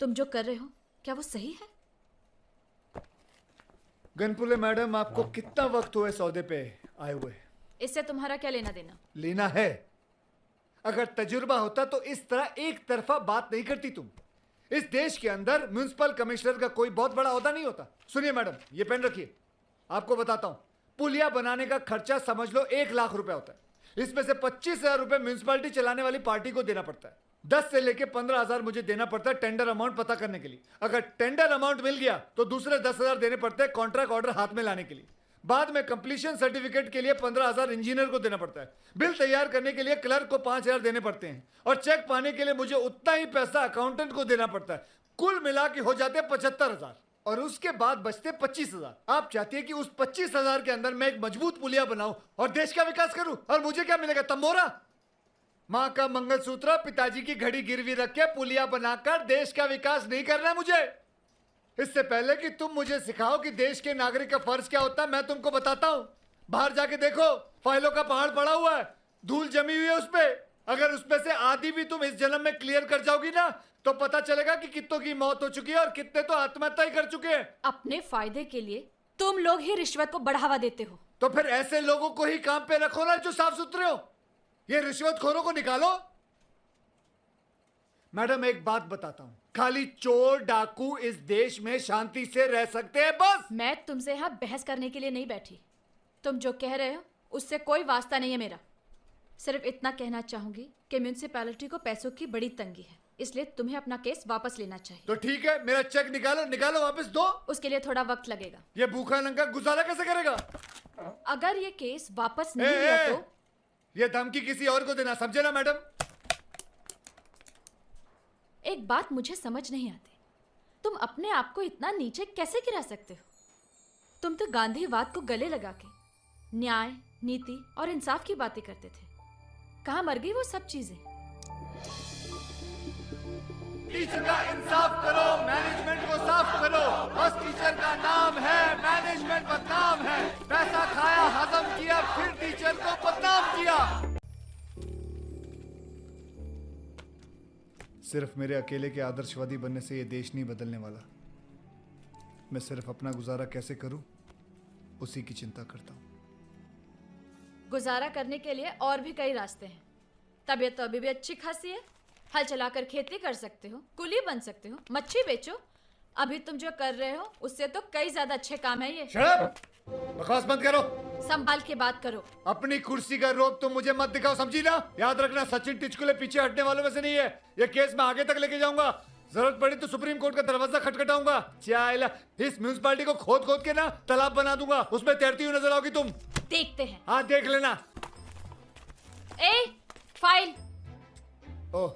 तुम जो कर रहे हो क्या वो सही है? गनपुले मैडम, आपको कितना वक्त हुआ सौदे पे आए हुए? इससे तुम्हारा क्या लेना देना? लेना है। अगर तजुर्बा होता तो इस तरह एक तरफा बात नहीं करती तुम। इस देश के अंदर म्युनिसिपल कमिश्नर का कोई बहुत बड़ा ओहदा नहीं होता। सुनिए मैडम, ये पेन रखिए, आपको बताता हूं। पुलिया बनाने का खर्चा समझ लो 1 लाख रुपए होता है। इसमें से 25,000 रुपए म्युनिसिपैलिटी चलाने वाली पार्टी को देना पड़ता है। 10 से लेके 15,000 मुझे देना पड़ता है टेंडर अमाउंट पता करने के लिए। अगर टेंडर अमाउंट मिल गया तो दूसरे 10,000 देने पड़ते हैं कॉन्ट्रैक्ट ऑर्डर हाथ में लाने के लिए। बाद में कंप्लीशन सर्टिफिकेट के लिए 15,000 इंजीनियर को देना पड़ता है। बिल तैयार करने के लिए क्लर्क को 5,000 देने पड़ते हैं और चेक पाने के लिए मुझे उतना ही पैसा अकाउंटेंट को देना पड़ता है। कुल मिला के हो जाते 75,000 और उसके बाद बचते 25,000। आप चाहती है कि उस 25,000 के अंदर मैं एक मजबूत पुलिया बनाऊं और देश का विकास करूं, और मुझे क्या मिलेगा? तंबोरा। मां का मंगलसूत्र, पिताजी की घड़ी गिरवी रख के पुलिया बनाकर देश का विकास नहीं करना है मुझे। इससे पहले कि तुम मुझे सिखाओ कि देश के नागरिक का फर्ज क्या होता है, मैं तुमको बताता हूं। बाहर जाके देखो, फाइलों का पहाड़ पड़ा हुआ है, धूल जमी हुई है उस पे। अगर उसमें से आधी भी तुम इस जन्म में क्लियर कर जाओगी ना, तो पता चलेगा कि कितनों की मौत हो चुकी है और कितने तो आत्महत्या ही कर चुके हैं। अपने फायदे के लिए तुम लोग ही रिश्वत को बढ़ावा देते हो। तो फिर ऐसे लोगों को ही काम पे रखो ना जो साफ सुथरे हो। ये रिश्वतखोरों को निकालो। मैडम, एक बात बताता हूं, खाली चोर डाकू इस देश में शांति से रह सकते हैं, बस। मैं तुमसे यहाँ बहस करने के लिए नहीं बैठी। तुम जो कह रहे हो उससे कोई वास्ता नहीं है मेरा। सिर्फ इतना कहना चाहूंगी कि म्यूनिसिपैलिटी को पैसों की बड़ी तंगी है, इसलिए तुम्हें अपना केस वापस लेना चाहिए। तो ठीक है, मेरा चेक निकालो, निकालो, वापस दो। उसके लिए थोड़ा वक्त लगेगा। ये भूखा नंगा गुजारा कैसे करेगा? अगर ये केस वापस नहीं लिया तो ये धमकी किसी और को देना, समझे ना मैडम? एक बात मुझे समझ नहीं आती, तुम अपने आप को इतना नीचे कैसे गिरा सकते हो? तुम तो गांधीवाद को गले लगा के न्याय, नीति और इंसाफ की बातें करते थे। कहाँ मर गई वो सब चीजें? टीचर का इंसाफ करो, मैनेजमेंट को साफ करो। बस टीचर का नाम है, मैनेजमेंट बदनाम है। पैसा खाया, हजम किया, फिर टीचर को बदनाम किया। सिर्फ मेरे अकेले के आदर्शवादी बनने से ये देश नहीं बदलने वाला। मैं सिर्फ अपना गुजारा कैसे करूं, उसी की चिंता करता हूं। गुजारा करने के लिए और भी कई रास्ते हैं। तबीयत तो अभी भी अच्छी खासी है, हल चलाकर खेती कर सकते हो, कुली बन सकते हो, मच्छी बेचो। अभी तुम जो कर रहे हो उससे तो कई ज्यादा अच्छे काम है ये। Shut up! बकवास बंद करो, संभाल के बात करो। अपनी कुर्सी का रोब तुम मुझे मत दिखाओ, समझी ना? याद रखना, सचिन टिचकुले पीछे हटने वालों में से नहीं है। ये केस मैं आगे तक लेके जाऊंगा, जरूरत पड़ी तो सुप्रीम कोर्ट का दरवाजा खटखटाऊंगा। चाइला, इस म्युनिसिपैलिटी को खोद खोद के ना तालाब बना दूंगा, उसमें तैरती हुई नजर आओगी तुम। देखते हैं। हाँ, देख लेना। ए, फाइल। ओह,